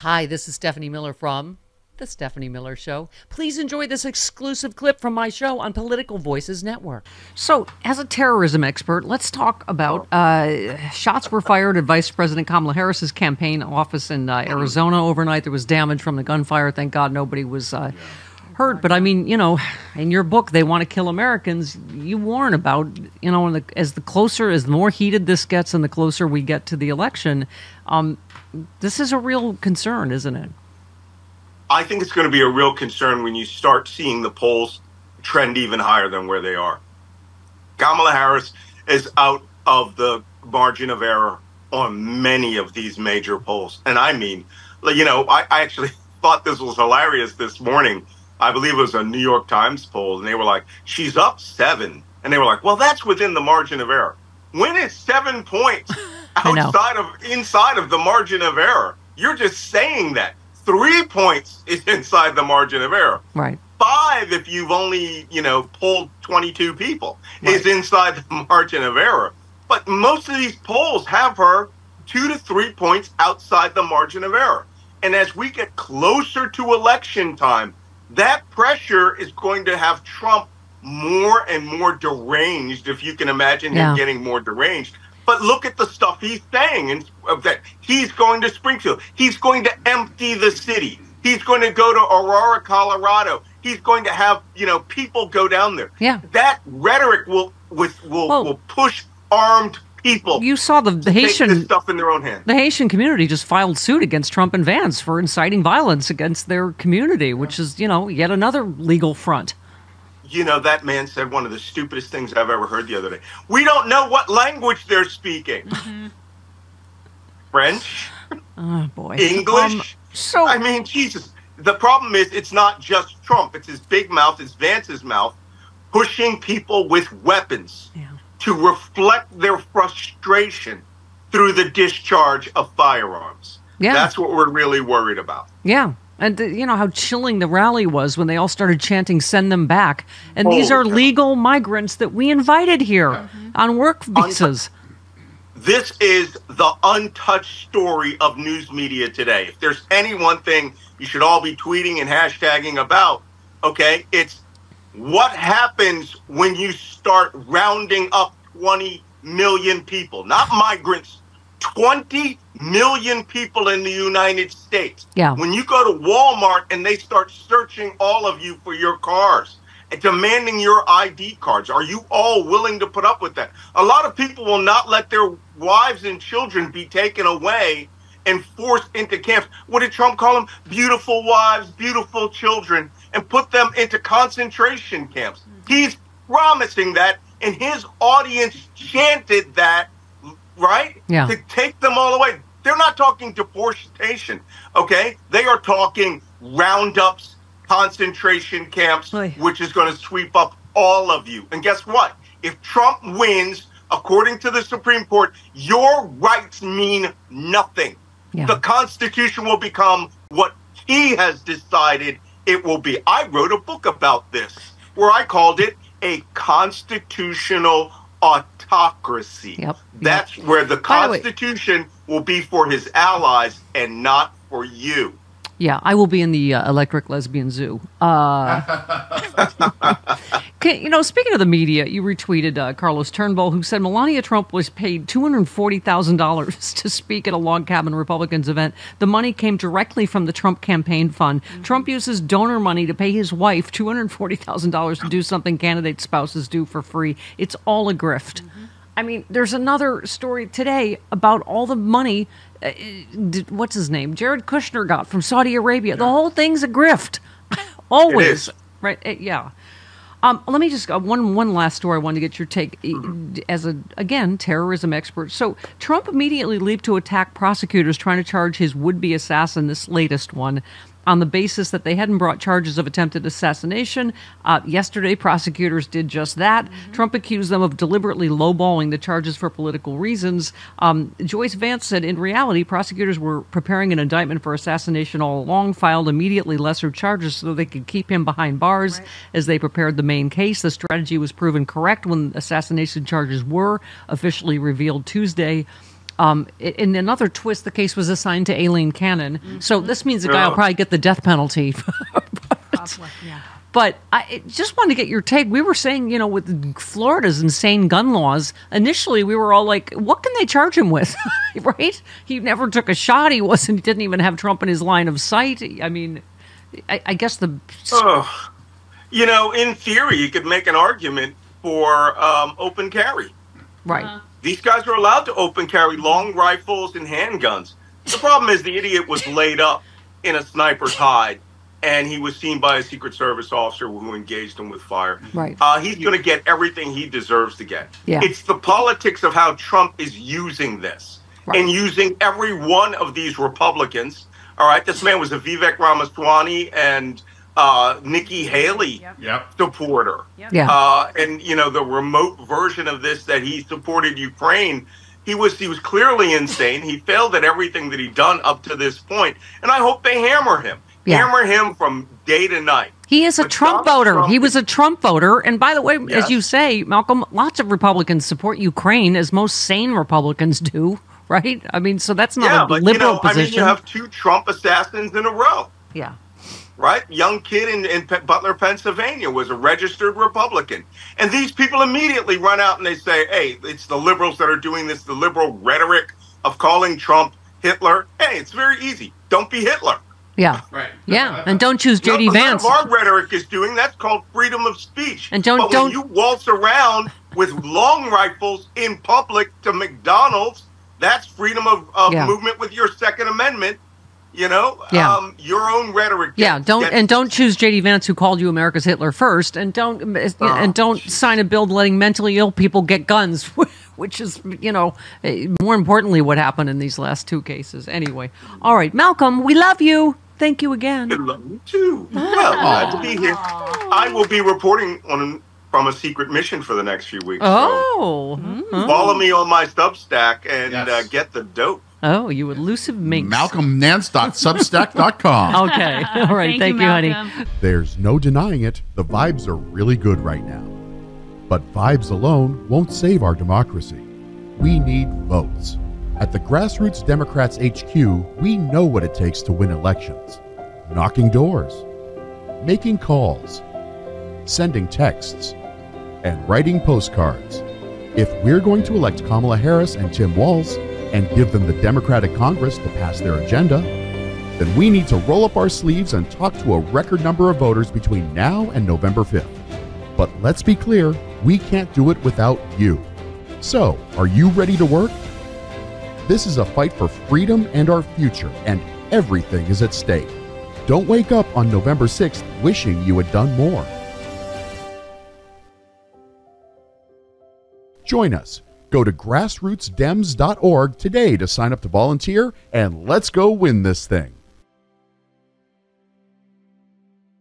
Hi, this is Stephanie Miller from The Stephanie Miller Show. Please enjoy this exclusive clip from my show on Political Voices Network. So, as a terrorism expert, let's talk about shots were fired at Vice President Kamala Harris's campaign office in Arizona overnight. There was damage from the gunfire. Thank God nobody was hurt. But I mean, you know, in your book, They Want to Kill Americans, you warn about, you know, as the more heated this gets and the closer we get to the election, this is a real concern, isn't it? I think it's going to be a real concern when you start seeing the polls trend even higher than where they are. Kamala Harris is out of the margin of error on many of these major polls. And I mean, you know, I actually thought this was hilarious this morning. I believe it was a New York Times poll, and they were like, she's up 7. And they were like, well, that's within the margin of error. When is 7 points inside of the margin of error? You're just saying that. 3 points is inside the margin of error. Right. 5, if you've only, polled 22 people, is inside the margin of error. But most of these polls have her 2 to 3 points outside the margin of error. And as we get closer to election time, that pressure is going to have Trump more and more deranged, if you can imagine him getting more deranged. But look at the stuff he's saying, and that he's going to Springfield. He's going to empty the city. He's going to go to Aurora, Colorado. He's going to have, people go down there. Yeah. That rhetoric will push armed people. You saw the Haitian take this stuff in their own hands. The Haitian community just filed suit against Trump and Vance for inciting violence against their community, which is, yet another legal front. That man said one of the stupidest things I've ever heard the other day. We don't know what language they're speaking. Mm-hmm. French? Oh, boy. English? I mean, Jesus. The problem is it's not just Trump. It's his big mouth, it's Vance's mouth, pushing people with weapons to reflect their frustration through the discharge of firearms. Yeah. That's what we're really worried about. Yeah. And how chilling the rally was when they all started chanting, "Send them back." And these are legal migrants that we invited here on work visas. This is the untouched story of news media today. If there's any one thing you should all be tweeting and hashtagging about, it's what happens when you start rounding up 20 million people, not migrants, 20 million people in the United States. Yeah. When you go to Walmart and they start searching all of you for your cars and demanding your ID cards, are you all willing to put up with that? A lot of people will not let their wives and children be taken away and forced into camps. What did Trump call them? Beautiful wives, beautiful children, and put them into concentration camps. He's promising that, and his audience chanted that, right? Yeah. To take them all away. They're not talking deportation, okay? They are talking roundups, concentration camps, which is going to sweep up all of you. And guess what? If Trump wins, according to the Supreme Court, your rights mean nothing. Yeah. The Constitution will become what he has decided it will be. I wrote a book about this where I called it a constitutional autocracy. Yep. That's where the Constitution will be for his allies and not for you. Yeah, I will be in the Electric Lesbian Zoo. Speaking of the media, you retweeted Carlos Turnbull, who said Melania Trump was paid $240,000 to speak at a log cabin Republicans event. The money came directly from the Trump campaign fund. Mm-hmm. Trump uses donor money to pay his wife $240,000 to do something candidate spouses do for free. It's all a grift. Mm-hmm. I mean, there's another story today about all the money, what's his name? Jared Kushner got from Saudi Arabia. Yeah. The whole thing's a grift. Always. It is. Right? Yeah. Let me just, one last story I wanted to get your take as again, terrorism expert. So Trump immediately leaped to attack prosecutors trying to charge his would-be assassin, this latest one, on the basis that they hadn't brought charges of attempted assassination. Yesterday, prosecutors did just that. Mm-hmm. Trump accused them of deliberately lowballing the charges for political reasons. Joyce Vance said, in reality, prosecutors were preparing an indictment for assassination all along, filed immediately lesser charges so they could keep him behind bars as they prepared the main case. The strategy was proven correct when assassination charges were officially revealed Tuesday. In another twist, the case was assigned to Aileen Cannon. So this means the guy will probably get the death penalty. Probably, yeah. But I just wanted to get your take. We were saying, with Florida's insane gun laws, initially we were all like, what can they charge him with? Right? He never took a shot. He didn't even have Trump in his line of sight. I mean, I guess in theory, you could make an argument for open carry. Right. These guys are allowed to open carry long rifles and handguns. The problem is the idiot was laid up in a sniper's hide, and he was seen by a Secret Service officer who engaged him with fire. Right. He's going to get everything he deserves to get. Yeah. It's the politics of how Trump is using this and using every one of these Republicans. All right, this man was a Vivek Ramaswamy and Nikki Haley supporter. Yep. Yeah. And the remote version of this that he supported Ukraine, he was clearly insane. He failed at everything that he'd done up to this point, and I hope they hammer him. Yeah. Hammer him from day to night. He is a Trump voter. He was a Trump voter. And by the way, Yes. as you say, Malcolm, lots of Republicans support Ukraine, as most sane Republicans do, right? I mean, so that's not a liberal position. you have two Trump assassins in a row. Yeah. Right? Young kid in Butler, Pennsylvania was a registered Republican. And these people immediately run out and they say, hey, it's the liberals that are doing this, the liberal rhetoric of calling Trump Hitler. Hey, it's very easy. Don't be Hitler. Yeah. Right. Yeah. And don't choose J.D. Vance. Our rhetoric is doing that's called freedom of speech. And but when you waltz around with long rifles in public to McDonald's, that's freedom of movement with your Second Amendment. Your own rhetoric. Don't choose J.D. Vance, who called you America's Hitler first, and don't sign a bill letting mentally ill people get guns, which is more importantly what happened in these last two cases. Anyway, all right, Malcolm, we love you. Thank you again. I love you too. Well, glad to be here. I will be reporting from a secret mission for the next few weeks. Oh, so follow me on my Substack and get the dope. Oh, you elusive minx. MalcolmNance.substack.com. Okay. All right. Thank you, honey. There's no denying it. The vibes are really good right now. But vibes alone won't save our democracy. We need votes. At the Grassroots Democrats HQ, we know what it takes to win elections. Knocking doors, making calls, sending texts, and writing postcards. If we're going to elect Kamala Harris and Tim Walz and give them the Democratic Congress to pass their agenda, then we need to roll up our sleeves and talk to a record number of voters between now and November 5th. But let's be clear, we can't do it without you. So, are you ready to work? This is a fight for freedom and our future, and everything is at stake. Don't wake up on November 6th wishing you had done more. Join us. Go to grassrootsdems.org today to sign up to volunteer, and let's go win this thing.